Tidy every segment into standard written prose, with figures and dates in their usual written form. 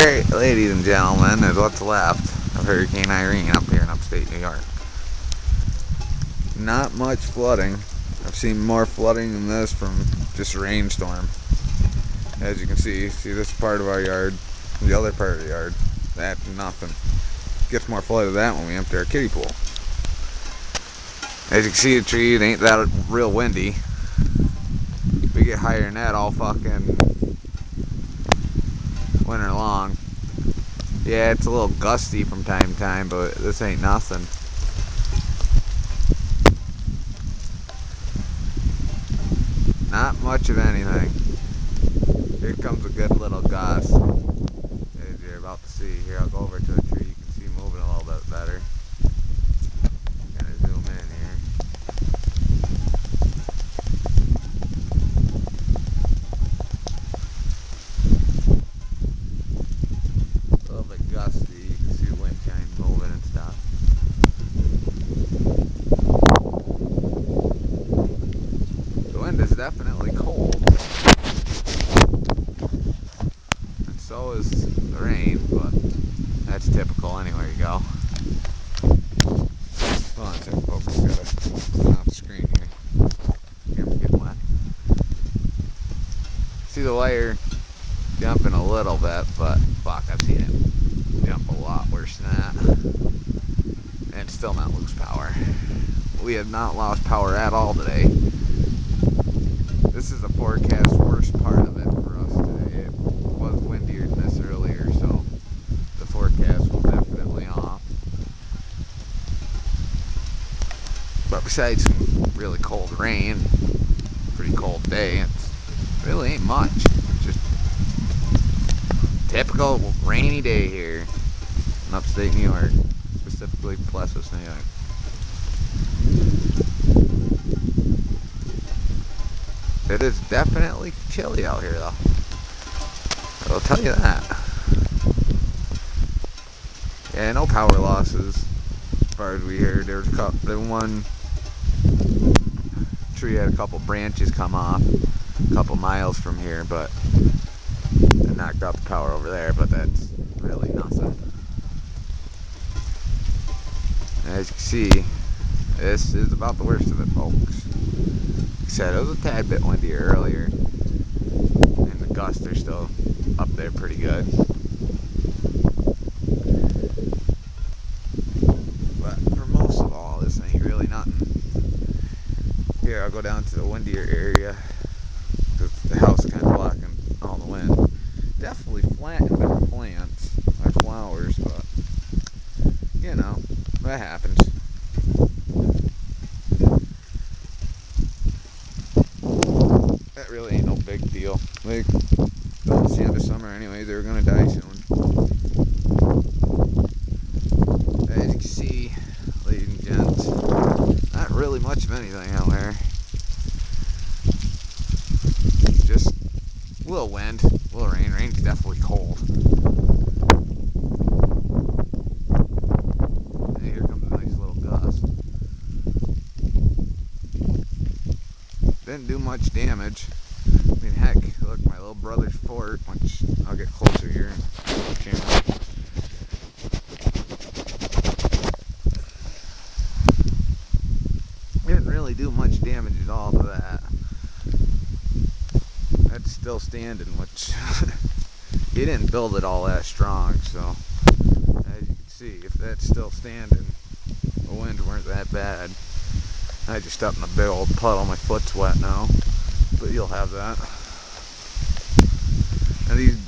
Alright, ladies and gentlemen, is what's left of Hurricane Irene up here in upstate New York. Not much flooding. I've seen more flooding than this from just a rainstorm. As you can see this part of our yard, the other part of the yard, that's nothing. Gets more flooded than that when we empty our kiddie pool. As you can see, the tree, it ain't that real windy. We get higher than that all fucking winter long. Yeah, it's a little gusty from time to time, but this ain't nothing. Not much of anything. Here comes a good little gust. As you're about to see. Here, I'll go over to a tree you can see moving a little bit better. Gonna zoom in here. A little bit gusty. You can see the wind chime moving and stuff. The wind is definitely cold. And so is the rain, but that's typical anywhere you go. Hold on a second, folks. Gotta turn off the screen here. I'm getting wet. See the wire jumping a little bit, but fuck, I've seen it jump a lot worse than that. And still not lose power. We have not lost power at all today. This is the forecast worst part of it for us today. It was windier than this earlier, so the forecast was definitely off. But besides some really cold rain, pretty cold day, it really ain't much. It's just typical rainy day here in upstate New York, specifically Plessis, New York. It is definitely chilly out here, though. I'll tell you that. Yeah, no power losses, as far as we heard. There was the one tree had a couple branches come off, a couple miles from here, but it knocked out the power over there. But that's really nothing. As you can see, this is about the worst of it, folks. Like I said, it was a tad bit windier earlier, and the gusts are still up there pretty good. But for most of all, this ain't really nothing. Here, I'll go down to the windier area, because the house is kind of blocking all the wind. Definitely flattened our plants, our flowers, but you know, that happens. That really ain't no big deal. Like, it's the end of summer anyway, they're gonna die soon. As you can see, ladies and gents, not really much of anything out there. Just a little wind, a little rain. Rain's definitely cold. And here comes a nice little gust. Didn't do much damage. I mean, heck, look, my little brother's fort, which I'll get closer here. Didn't really do much damage at all to that. That's still standing, which he didn't build it all that strong, so as you can see, if that's still standing, the winds weren't that bad. I just stepped in a big old puddle, my foot's wet now, but you'll have that. And these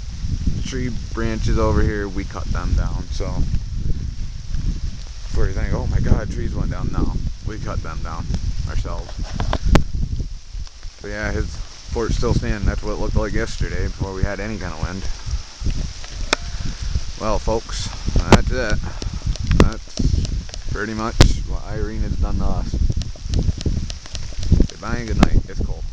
tree branches over here, we cut them down, so before you think, oh my god, trees went down, no, we cut them down ourselves. But yeah, his fort's still standing. That's what it looked like yesterday before we had any kind of wind. Well, folks, that's it. That's pretty much what Irene has done to us. Goodbye and good night. It's cold.